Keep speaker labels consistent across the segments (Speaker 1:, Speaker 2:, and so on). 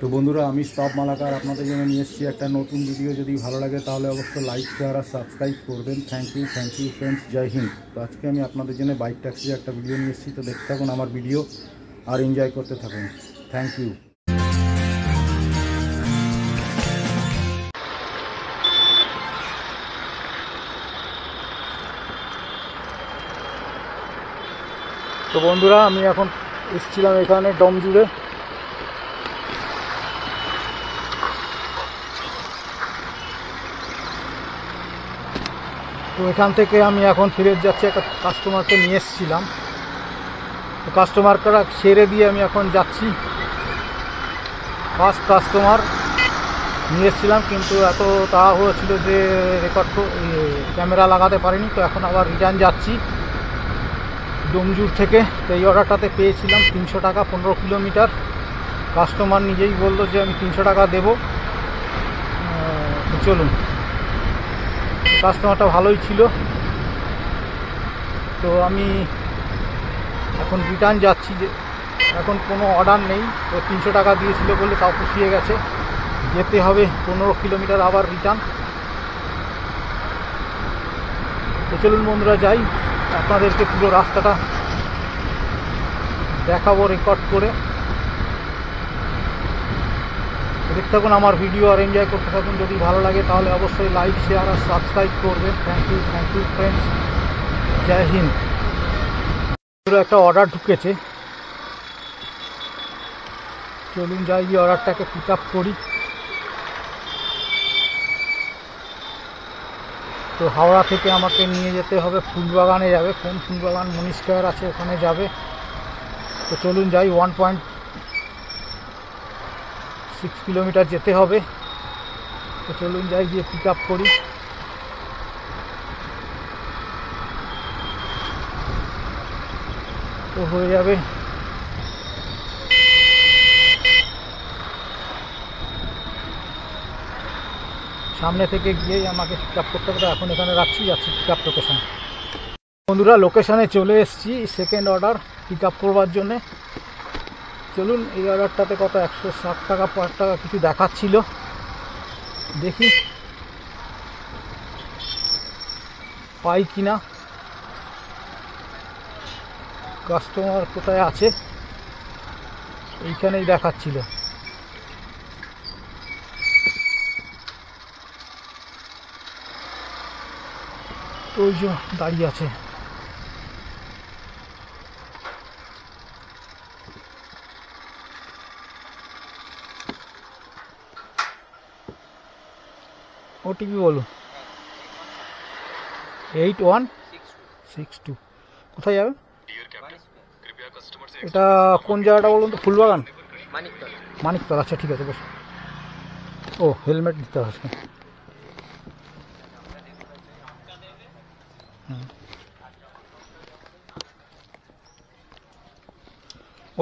Speaker 1: তো বন্ধুরা, আমি স্তব মালাকার আপনাদের জন্য নিয়ে এসেছি একটা নতুন ভিডিও। যদি ভালো লাগে তাহলে অবশ্যই লাইক, শেয়ার আর সাবস্ক্রাইব করবেন। থ্যাংক ইউ ফ্রেন্ডস, জয় হিন্দ। তো আজকে আমি আপনাদের জন্য বাইক ট্যাক্সির একটা ভিডিও নিয়ে এসেছি। তো দেখতে থাকুন আমার ভিডিও আর এনজয় করতে থাকুন। Thank you. তো বন্ধুরা, আমি এখন এসেছিলাম এখানে ডোমজুড়ে। তো এখান থেকে আমি এখন ফিরে যাচ্ছি, একটা কাস্টমারকে নিয়ে এসেছিলাম। তো কাস্টমারটা ছেড়ে দিয়ে আমি এখন যাচ্ছি। ফার্স্ট কাস্টমার নিয়ে এসেছিলাম, কিন্তু এত তাড়াহুড়ো ছিল যে ক্যামেরা লাগাতে পারিনি। তো এখন আবার রিটার্ন যাচ্ছি ডোমজুড় থেকে। তো এই অর্ডারটাতে পেয়েছিলাম 300 টাকা, 15 কিলোমিটার। কাস্টমার নিজেই বললো যে আমি 300 টাকা দেবো। চলুন, কাস্টমারটা ভালোই ছিল। তো আমি এখন রিটার্ন যাচ্ছি, যে এখন কোনো অর্ডার নেই। তো 300 টাকা দিয়েছিল বলে তাও পুষিয়ে গেছে। যেতে হবে 15 কিলোমিটার আবার রিটার্ন। তো চলুন বন্ধুরা, যাই, আপনাদেরকে পুরো রাস্তাটা দেখাবো রেকর্ড করে। দেখতে থাকুন আমার ভিডিও আর এনজয় করতে থাকুন। যদি ভালো লাগে তাহলে অবশ্যই লাইক, শেয়ার আর সাবস্ক্রাইব করবেন। থ্যাংক ইউ ফ্রেন্ডস, জয় হিন্দ। একটা অর্ডার ঢুকেছে, চলুন যাই, এই অর্ডারটাকে পিক আপ করি। তো হাওড়া থেকে আমাকে নিয়ে যেতে হবে ফুলবাগানে যাবে। কোন ফুলবাগান? মনীষ স্কয়ার আছে, ওখানে যাবে। তো চলুন যাই, 1.6 কিলোমিটার যেতে হবে। তো চলুন যাই, গিয়ে পিক আপ করি। তো হয়ে যাবে সামনে থেকে গিয়েই আমাকে পিক আপ করতে হবে। এখন এখানে যাচ্ছি পিক আপ লোকেশন। বন্ধুরা, লোকেশনে চলে এসেছি সেকেন্ড অর্ডার পিক আপ করবার জন্যে। চলুন, এই অর্ডারটাতে কত 160 টাকা, 5 টাকা কিছু দেখাচ্ছিল, দেখি পাই কিনা। কাস্টমার কোথায় আছে? এইখানেই দেখাচ্ছিল। তো ওই যে দাঁড়িয়ে আছে। ওটিপি বলুন। 8162। কোথায় যাবে? এটা কোন জায়গাটা বলুন তো? ফুলবাগান, মানিকতলা। আচ্ছা ঠিক আছে, বস। ও, হেলমেট দিতে হবে।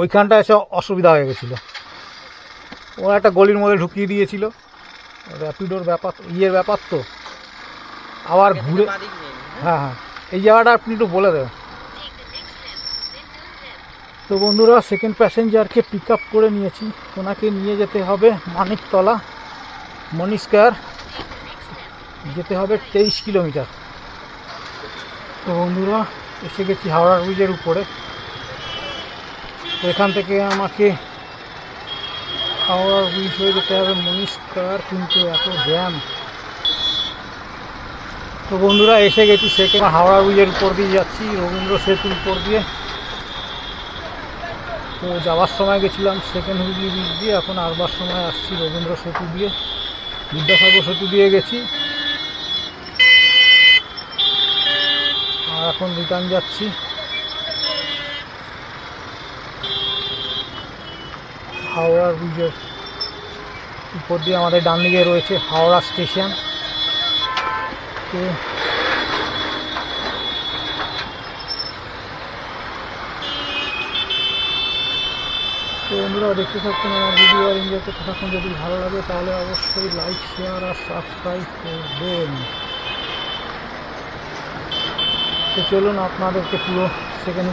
Speaker 1: ওইখানটা এসে অসুবিধা হয়ে গেছিলো। ও একটা গলির মধ্যে ঢুকিয়ে দিয়েছিল। র্যাপিডোর ব্যাপার, ব্যাপার তো আবার ঘুরে। হ্যাঁ, এই জায়গাটা আপনি একটু বলে দেবেন। তো বন্ধুরা, সেকেন্ড প্যাসেঞ্জারকে পিক আপ করে নিয়েছি। ওনাকে নিয়ে যেতে হবে মানিকতলা, মনীষ স্কয়ার যেতে হবে 23 কিলোমিটার। তো বন্ধুরা, এসে গেছি হাওড়া ব্রিজের উপরে। তো এখান থেকে আমাকে হাওড়া ব্রিজ হয়ে যেতে হবে মনীষ স্কয়ার, কিন্তু এত জ্যাম। তো বন্ধুরা, এসে গেছি সেকেন্ড হাওড়া ব্রিজের উপর দিয়ে যাচ্ছি, রবীন্দ্র সেতুর উপর দিয়ে। তো যাওয়ার সময় গেছিলাম সেকেন্ড হুগলি ব্রিজ দিয়ে, এখন আসবার সময় আসছি রবীন্দ্র সেতু দিয়ে, বিদ্যাসাগর সেতু দিয়ে গেছি। আর এখন রিটার্ন যাচ্ছি। হাওড়া ব্রিজের উপর দিয়ে আমাদের ডান দিকে রয়েছে হাওড়া স্টেশন। তো বন্ধুরা, দেখতে থাকুন আমার ভিডিও আর এনজয় করতে থাকুন। যদি ভালো লাগে তাহলে অবশ্যই লাইক, শেয়ার আর সাবস্ক্রাইব করবেন। তো চলুন, আপনাদেরকে পুরো সেকেন্ড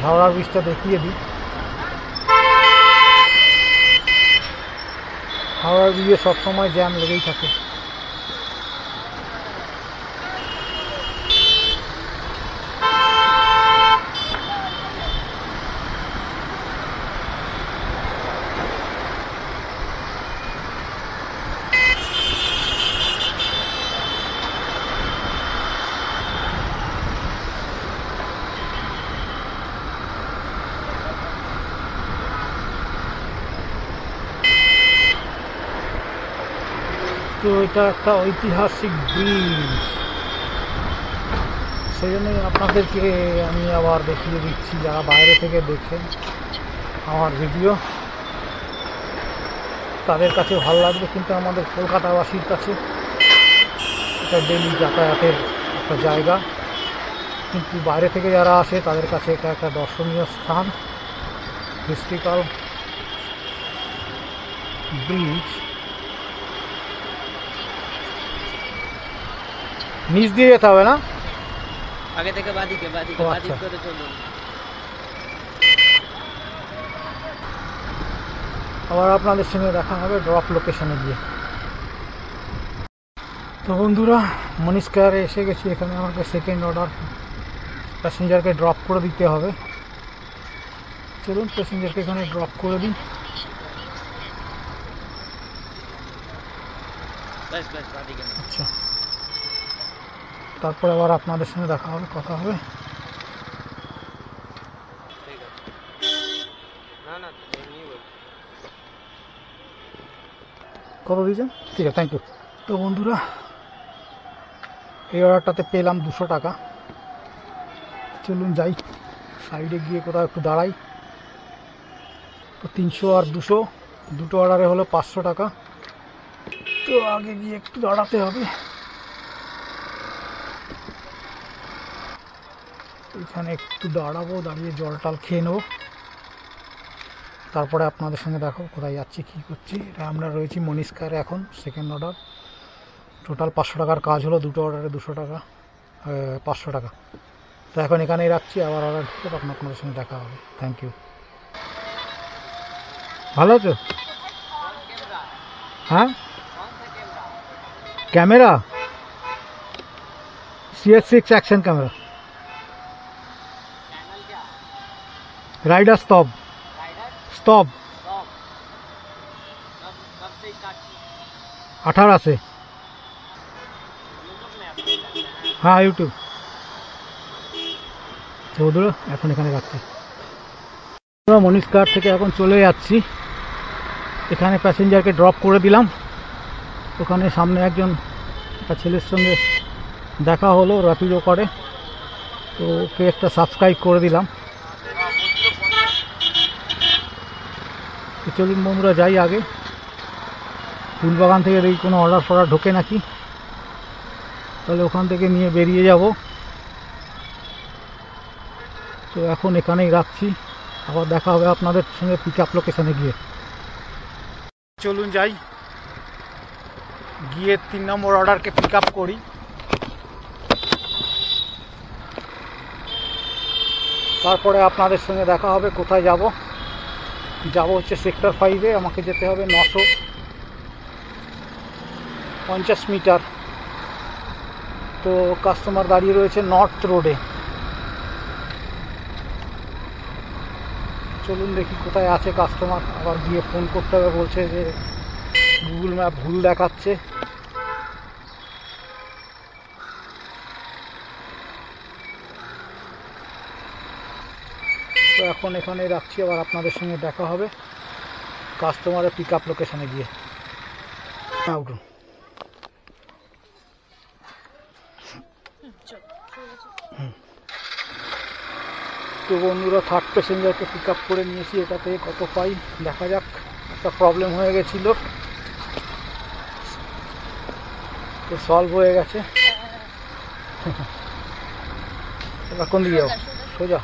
Speaker 1: হাওড়া ব্রিজটা দেখিয়ে দিই। দিয়ে সবসময় জ্যাম লেগেই থাকে। তো এটা একটা ঐতিহাসিক ব্রিজ, সেই জন্যই আপনাদেরকে আমি আবার দেখিয়ে দিচ্ছি, যারা বাইরে থেকে দেখেন আমার ভিডিও তাদের কাছে ভালো লাগবে, কিন্তু আমাদের কলকাতাবাসীর কাছে এটা ডেলি যাতায়াতের একটা জায়গা, কিন্তু বাইরে থেকে যারা আসে তাদের কাছে এটা একটা দর্শনীয় স্থান, হিস্ট্রিক্যাল ব্রিজ। নিচ দিয়ে যেতে হবে না,
Speaker 2: আগে থেকে বাদিকে বাদিকে বাদিক করে চলুন।
Speaker 1: আবার আপনাদের সঙ্গে দেখা হবে ড্রপ লোকেশনে গিয়ে। তো বন্ধুরা, মনীষ স্কয়ারে এসে গেছি। এখানে আমাকে সেকেন্ড অর্ডার প্যাসেঞ্জারকে ড্রপ করে দিতে হবে। চলুন প্যাসেঞ্জারকে এখানে ড্রপ করে দিই। আচ্ছা, তারপরে আবার আপনাদের সঙ্গে দেখা হবে, কথা হবে। কত দিয়েছেন? ঠিক আছে, থ্যাংক ইউ। তো বন্ধুরা, এই অর্ডারটাতে পেলাম 200 টাকা। চলুন যাই, সাইডে গিয়ে কোথাও একটু দাঁড়াই। তো 300 আর 200 দুটো অর্ডারে হলো 500 টাকা। তো আগে গিয়ে একটু দাঁড়াতে হবে। এখানে একটু দাঁড়াবো, দাঁড়িয়ে জল টল খেয়ে নেবো, তারপরে আপনাদের সঙ্গে দেখো কোথায় যাচ্ছি, কী করছি। এটা আমরা রয়েছি মনীষ স্কয়ারে এখন। সেকেন্ড অর্ডার টোটাল 500 টাকার কাজ হলো, দুটো অর্ডারে 200 টাকা, 500 টাকা। তো এখন এখানেই রাখছি, আবার অর্ডার ঢুকে তখন আপনাদের সঙ্গে দেখা হবে। Thank you. ভালো আছো? হ্যাঁ, camera CS6 action camera, rider स्तब स्तब 18 से। हाँ यूट्यूब। চৌধুরী এখন এখানে রাখছি। মনীষ স্কয়ার থেকে এখন চলে যাচ্ছি। এখানে প্যাসেঞ্জারকে ড্রপ করে দিলাম। ওখানে সামনে একজন একটা ছেলের সঙ্গে দেখা হলো, র্যাপিডো করে, তো ওকে একটা সাবস্ক্রাইব করে দিলাম। তো চলুন বন্ধুরা যাই আগে, ফুলবাগান থেকে দেখি কোনো অর্ডার ফর্ডার ঢোকে নাকি, তাহলে ওখান থেকে নিয়ে বেরিয়ে যাব। তো এখন এখানেই রাখছি, আবার দেখা হবে আপনাদের সঙ্গে পিক আপ লোকেশনে গিয়ে। চলুন যাই, গিয়ে 3 নম্বর অর্ডারকে পিক আপ করি। তারপরে আপনাদের সঙ্গে দেখা হবে। কোথায় যাব? যাব হচ্ছে সেক্টর 5-এ। আমাকে যেতে হবে 950 মিটার। তো কাস্টমার দাঁড়িয়ে রয়েছে নর্থ রোডে। চলুন দেখি কোথায় আছে কাস্টমার, আবার গিয়ে ফোন করতে হবে, বলছে যে গুগল ম্যাপ ভুল দেখাচ্ছে। তো এখন এখানে রাখছি, আবার আপনাদের সঙ্গে দেখা হবে কাস্টমারের পিক আপ লোকেশনে গিয়ে। তো বন্ধুরা, থার্ড প্যাসেঞ্জারকে পিক আপ করে নিয়েছি। এটাতে কত পাই দেখা যাক। একটা প্রবলেম হয়ে গেছিল, তো সলভ হয়ে গেছে। এবার কোন দিকে যাও? সোজা।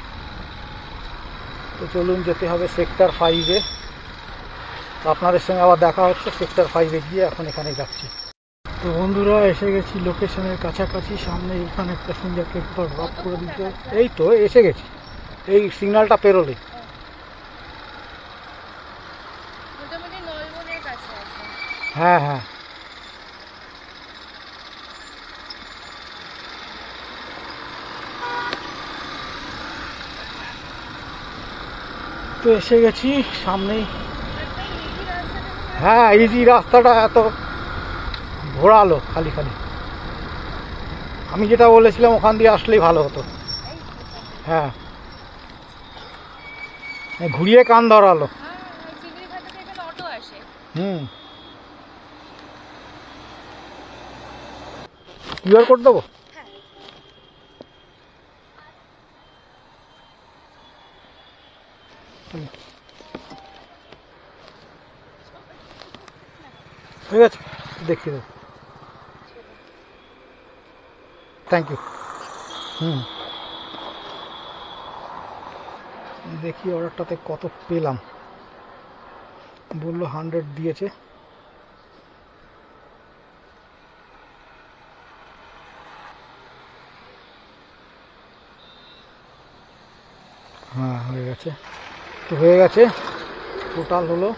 Speaker 1: তো চলুন যেতে হবে সেক্টর 5-এ। আপনাদের সঙ্গে আবার দেখা হচ্ছে সেক্টর 5-এ গিয়ে। এখন এখানেই যাচ্ছি। তো বন্ধুরা, এসে গেছি লোকেশনের কাছাকাছি। সামনে এখানে প্যাসেঞ্জারকে একটু ড্রপ করে দিতে, এই তো এসে গেছি। এই সিগন্যালটা পেরোলেই হ্যাঁ হ্যাঁ তো এসে গেছি সামনেই। হ্যাঁ ইজি রাস্তাটা এত ঘোরালো খালি খালি। আমি যেটা বলেছিলাম ওখান দিয়ে আসলেই ভালো হতো। হ্যাঁ ঘুরিয়ে কান ধরালো। হুম কিউআর কোড দেবো? ঠিক আছে দেখিয়ে দেবো। Thank you. হুম দেখি অর্ডারটাতে কত পেলাম। বললো 100 দিয়েছে। হ্যাঁ হয়ে গেছে। তো হয়ে গেছে, টোটাল হলো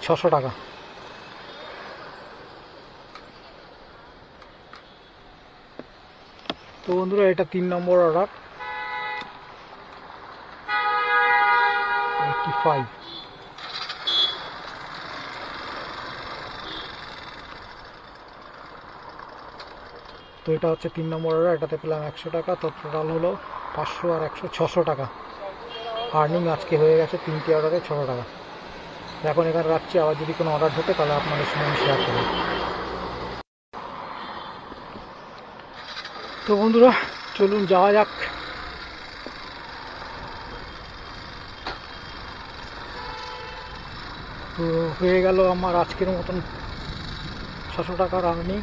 Speaker 1: 600 টাকা। তো বন্ধুরা এটা 3 নম্বর অর্ডার 85। তো এটা হচ্ছে 3 নম্বর অর্ডার, এটাতে পেলাম 100 টাকা। তো টোটাল হলো 500 আর 100 600 টাকা আর্নিং আজকে হয়ে গেছে 3টে অর্ডারে 600 টাকা। এখন এখানে রাখছি, আবার যদি কোনো অর্ডার ঢোকে তাহলে আপনাদের সঙ্গে আমি শেয়ার করব। তো বন্ধুরা চলুন যাওয়া যাক। তো হয়ে গেল আমার আজকের মতন 600 টাকার আর্নিং।